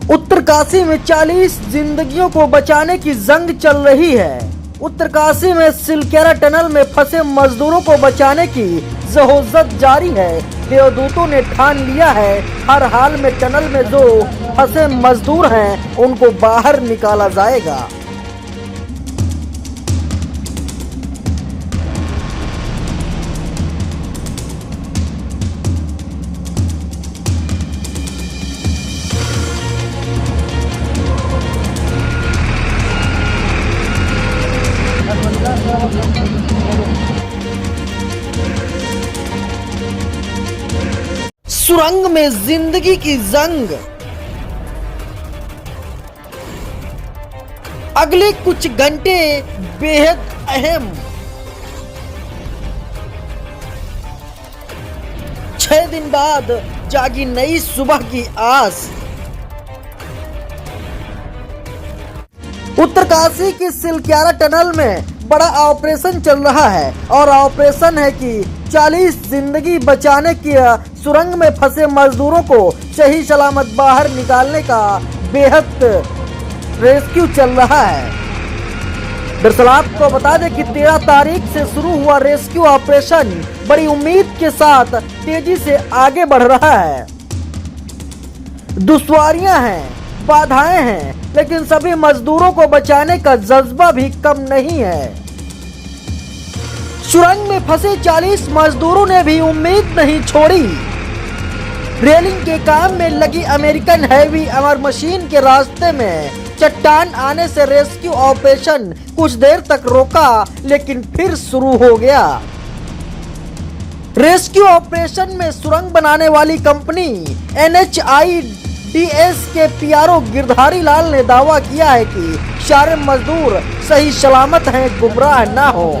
उत्तरकाशी में 40 जिंदगियों को बचाने की जंग चल रही है। उत्तरकाशी में सिलकेरा टनल में फंसे मजदूरों को बचाने की जहोजत जारी है। देवदूतों ने ठान लिया है हर हाल में टनल में जो फंसे मजदूर हैं उनको बाहर निकाला जाएगा। सुरंग में जिंदगी की जंग। अगले कुछ घंटे बेहद अहम। 6 दिन बाद जागी नई सुबह की आस। उत्तरकाशी की सिलकेरा टनल में बड़ा ऑपरेशन चल रहा है और ऑपरेशन है कि 40 जिंदगी बचाने की सुरंग में फंसे मजदूरों को सही सलामत बाहर निकालने का बेहद रेस्क्यू चल रहा है। दरअसल आपको बता दें कि 13 तारीख से शुरू हुआ रेस्क्यू ऑपरेशन बड़ी उम्मीद के साथ तेजी से आगे बढ़ रहा है। दुश्वारियां हैं, बाधाएं हैं, लेकिन सभी मजदूरों को बचाने का जज्बा भी कम नहीं है। सुरंग में फंसे 40 मजदूरों ने भी उम्मीद नहीं छोड़ी। रेलिंग के काम में लगी अमेरिकन हैवी अमर मशीन के रास्ते में चट्टान आने से रेस्क्यू ऑपरेशन कुछ देर तक रोका, लेकिन फिर शुरू हो गया। रेस्क्यू ऑपरेशन में सुरंग बनाने वाली कंपनी NHIDS के PRO गिरधारी लाल ने दावा किया है कि सारे मजदूर सही सलामत हैं, गुमराह ना हो।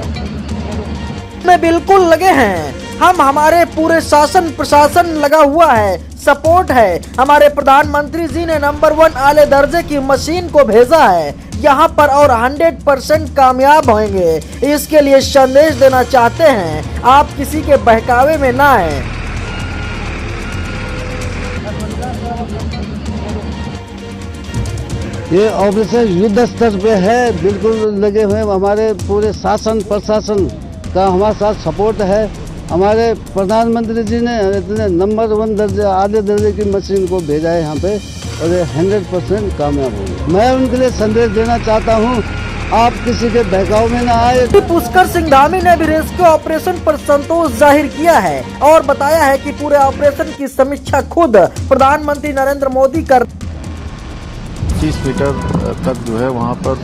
में बिल्कुल लगे हैं हम, हमारे पूरे शासन प्रशासन लगा हुआ है, सपोर्ट है। हमारे प्रधानमंत्री जी ने नंबर 1 आले दर्जे की मशीन को भेजा है यहाँ पर और 100% कामयाब होंगे। इसके लिए संदेश देना चाहते हैं, आप किसी के बहकावे में ना आए। ये ऑपरेशन युद्ध स्तर पे है, बिल्कुल लगे हुए हमारे पूरे शासन प्रशासन का हमारे साथ सपोर्ट है। हमारे प्रधानमंत्री जी ने इतने नंबर 1 दर्जे आधे दर्जे की मशीन को भेजा है यहाँ पे और ये 100% कामयाब होगी। मैं उनके लिए संदेश देना चाहता हूँ, आप किसी के बहकाव में न आए। पुष्कर सिंह धामी ने भी रेस्क्यू ऑपरेशन पर संतोष जाहिर किया है और बताया है कि पूरे ऑपरेशन की समीक्षा खुद प्रधानमंत्री नरेंद्र मोदी कर 25 मीटर तक जो है वहाँ पर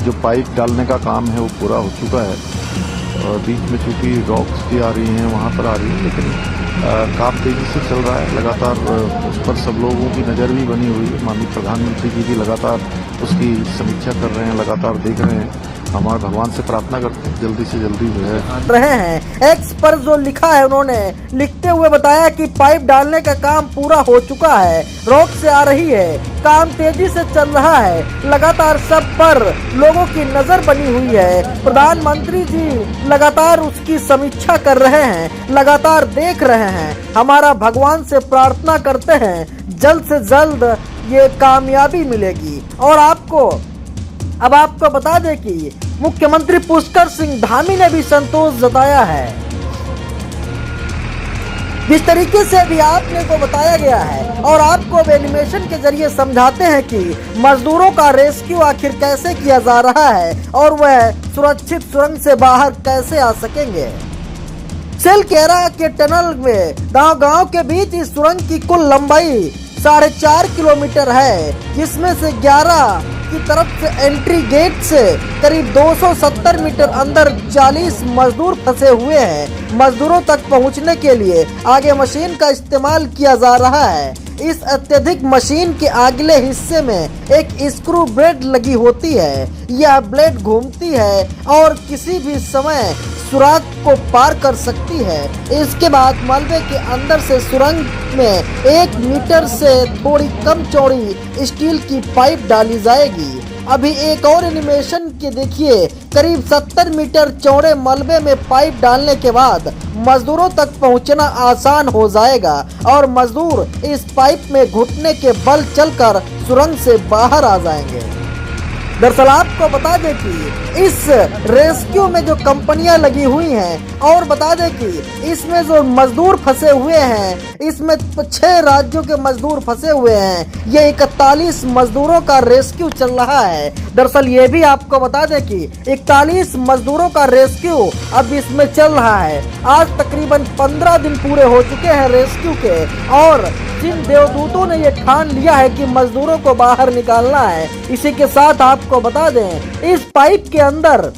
जो पाइप डालने का काम है वो पूरा हो चुका है। बीच में चूंकि रॉक्स भी आ रही हैं, वहाँ पर आ रही है, लेकिन काम तेजी से चल रहा है। लगातार उस पर सब लोगों की नज़र भी बनी हुई है। माननीय प्रधानमंत्री जी भी लगातार उसकी समीक्षा कर रहे हैं, लगातार देख रहे हैं। हमारे भगवान से प्रार्थना करते हैं जल्दी से जल्दी जो है रहे हैं। एक्स पर जो लिखा है, उन्होंने लिखते हुए बताया कि पाइप डालने का काम पूरा हो चुका है, रॉक से आ रही है, काम तेजी से चल रहा है। लगातार सब पर लोगों की नजर बनी हुई है। प्रधानमंत्री जी लगातार उसकी समीक्षा कर रहे हैं, लगातार देख रहे हैं। हमारा भगवान से प्रार्थना करते हैं जल्द से जल्द ये कामयाबी मिलेगी। और अब आपको बता दें कि मुख्यमंत्री पुष्कर सिंह धामी ने भी संतोष जताया है। जिस तरीके से अभी आपने को बताया गया है और आपको एनिमेशन के जरिए समझाते हैं कि मजदूरों का रेस्क्यू आखिर कैसे किया जा रहा है और वह सुरक्षित सुरंग से बाहर कैसे आ सकेंगे। सिलकेरा के टनल में गांव के बीच इस सुरंग की कुल लंबाई 4.5 किलोमीटर है, जिसमें से 11 की तरफ से एंट्री गेट से करीब 270 मीटर अंदर 40 मजदूर फंसे हुए हैं। मजदूरों तक पहुंचने के लिए आगे मशीन का इस्तेमाल किया जा रहा है। इस अत्यधिक मशीन के अगले हिस्से में एक स्क्रू ब्लेड लगी होती है। यह ब्लेड घूमती है और किसी भी समय सुराग को पार कर सकती है। इसके बाद मलबे के अंदर से सुरंग में 1 मीटर से थोड़ी कम चौड़ी स्टील की पाइप डाली जाएगी। अभी एक और एनिमेशन के देखिए। करीब 70 मीटर चौड़े मलबे में पाइप डालने के बाद मजदूरों तक पहुंचना आसान हो जाएगा और मजदूर इस पाइप में घुटने के बल चलकर सुरंग से बाहर आ जाएंगे। दरअसल आपको बता दें कि इस रेस्क्यू में जो कंपनियां लगी हुई हैं और बता दें कि इसमें जो मजदूर फंसे हुए हैं, इसमें 6 राज्यों के मजदूर फंसे हुए हैं। ये 41 मजदूरों का रेस्क्यू चल रहा है। दरअसल ये भी आपको बता दें कि 41 मजदूरों का रेस्क्यू अब इसमें चल रहा है। आज तकरीबन 15 दिन पूरे हो चुके हैं रेस्क्यू के और जिन देवदूतों ने ये ठान लिया है कि मजदूरों को बाहर निकालना है। इसी के साथ आपको बता दें, इस पाइप के अंदर,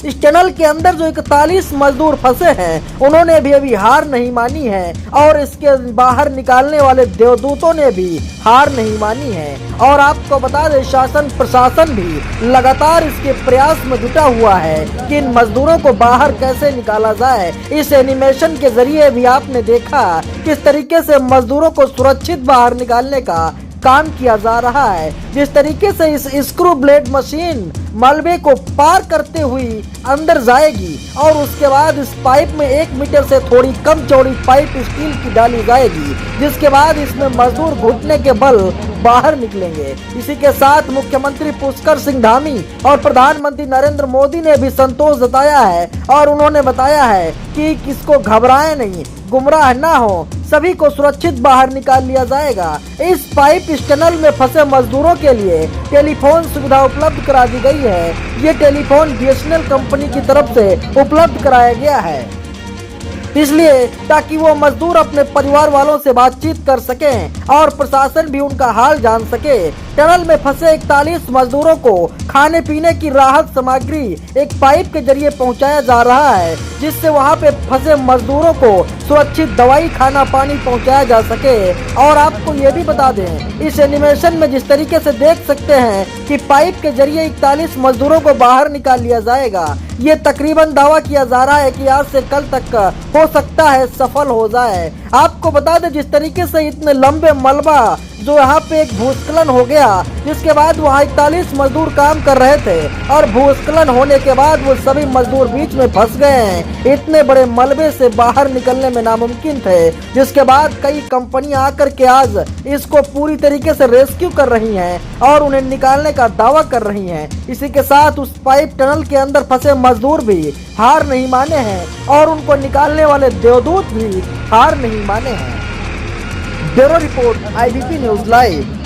इस टनल के अंदर जो 41 मजदूर फंसे हैं, उन्होंने भी अभी हार नहीं मानी है और इसके बाहर निकालने वाले देवदूतों ने भी हार नहीं मानी है। और आपको बता दें, शासन प्रशासन भी लगातार इसके प्रयास में जुटा हुआ है कि इन मजदूरों को बाहर कैसे निकाला जाए। इस एनिमेशन के जरिए भी आपने देखा किस तरीके से मजदूरों को सुरक्षित बाहर निकालने का काम किया जा रहा है। जिस तरीके से इस स्क्रू ब्लेड मशीन मलबे को पार करते हुई अंदर जाएगी और उसके बाद इस पाइप में 1 मीटर से थोड़ी कम चौड़ी पाइप स्टील की डाली जाएगी, जिसके बाद इसमें मजदूर घुटने के बल बाहर निकलेंगे। इसी के साथ मुख्यमंत्री पुष्कर सिंह धामी और प्रधानमंत्री नरेंद्र मोदी ने भी संतोष जताया है और उन्होंने बताया है कि किसको घबराए नहीं, गुमराह ना हो, सभी को सुरक्षित बाहर निकाल लिया जाएगा। इस पाइप इस टनल में फंसे मजदूरों के लिए टेलीफोन सुविधा उपलब्ध करा दी गई है। ये टेलीफोन BSNL कंपनी की तरफ से उपलब्ध कराया गया है, इसलिए ताकि वो मजदूर अपने परिवार वालों से बातचीत कर सकें और प्रशासन भी उनका हाल जान सके। टनल में फंसे 41 मजदूरों को खाने पीने की राहत सामग्री एक पाइप के जरिए पहुंचाया जा रहा है, जिससे वहां पे फंसे मजदूरों को सुरक्षित दवाई, खाना, पानी पहुंचाया जा सके। और आपको ये भी बता दें, इस एनिमेशन में जिस तरीके से देख सकते हैं कि पाइप के जरिए 41 मजदूरों को बाहर निकाल लिया जाएगा। ये तकरीबन दावा किया जा रहा है कि आज से कल तक हो सकता है सफल हो जाए। आपको बता दें, जिस तरीके से इतने लंबे मलबा जो यहाँ पे एक भूस्खलन हो गया, जिसके बाद वहाँ 41 मजदूर काम कर रहे थे और भूस्खलन होने के बाद वो सभी मजदूर बीच में फंस गए हैं। इतने बड़े मलबे से बाहर निकलने में नामुमकिन थे, जिसके बाद कई कंपनियां आकर के आज इसको पूरी तरीके से रेस्क्यू कर रही हैं और उन्हें निकालने का दावा कर रही हैं। इसी के साथ उस पाइप टनल के अंदर फंसे मजदूर भी हार नहीं माने हैं और उनको निकालने वाले देवदूत भी हार नहीं माने हैं। Bureau report, IBP news live.